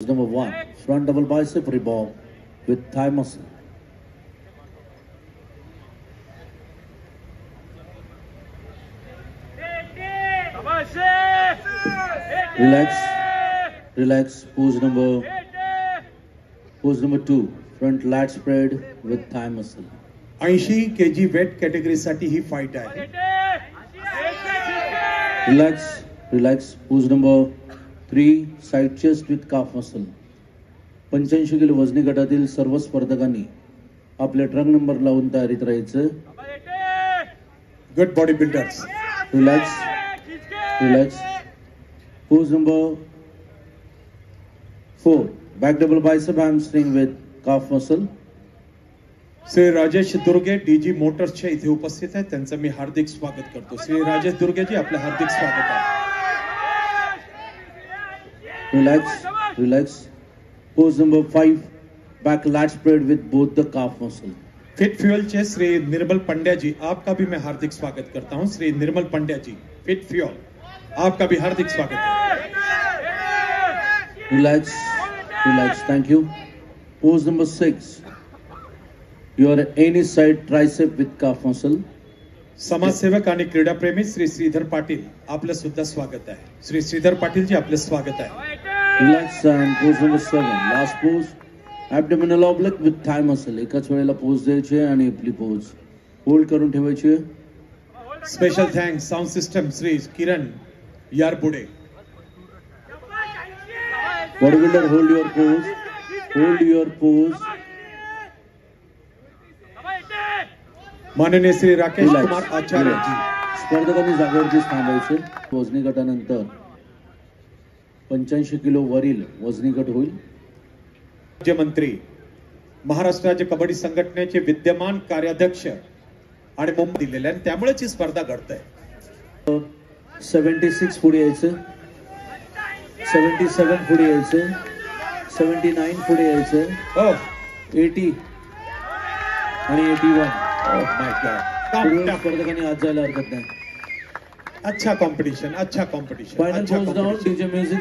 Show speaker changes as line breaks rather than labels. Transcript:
Number 1, front double bicep revolve with thigh muscle. Relax. Pose number 2, front lat spread with thigh muscle.
80 kg weight category साठी ही fight आहे.
Relax. Pose number 3, side chest with calf muscle. 85 kilo वजनी गटातील सर्व स्पर्धकांनी आपले trunk number लावून तयारीत राहायचं.
Good body builders.
Relax. Pose number 4, back double bicep hamstring with calf muscle.
Shri Rajesh Durge DG मोटर्सच्या इथे उपस्थित आहेत. त्यांचं मी हार्दिक स्वागत करतो. श्री राजेश दुर्गेजी, आपलं हार्दिक स्वागत आहे.
Relax. Pose number 5, back lat spread with both the calf muscle.
Fit fuel चे श्री निर्मल पंड्या जी, आपका भी मैं हार्दिक स्वागत करता हूं. श्री निर्मल पंड्या जी, फिट फ्यूअल, आपका भी हार्दिक स्वागत है.
Relax. Thank you. Pose number 6, your any side tricep with calf muscle.
समाजसेवक आणि क्रीडाप्रेमी श्री श्रीधर पाटील, आपलं सुद्धा स्वागत आहे. श्री श्रीधर पाटील जी, आपलं स्वागत आहे.
Relax and pose number 7, last pose, abdominal oblique with thigh muscle. एकाच वेळेला पोज द्यायचे आणि आपली पोज होल्ड करून ठेवायची.
Special thanks sound system Shri Kiran Yarpude.
Body builder, hold your pose.
माननीय श्री राकेश कुमार आचार्य जी.
स्पर्धकांनी जागेवरतीच थांबायचे. वजनी गटानंतर 85 किलो वरील वजनी गट होईल.
राज्यमंत्री, महाराष्ट्र राज्य कबड्डी संघटनेचे विद्यमान कार्याध्यक्ष आणि मुंबई दिलेले, आणि त्यामुळेच ही स्पर्धा घडत आहे.
76 पुढे यायचं, 77 पुढे यायचं, 79 पुढे यायचं, 80 आणि 81. स्पर्धकांनी आज जायला हरकत नाही.
अच्छा competition.
Final post down, DJ music.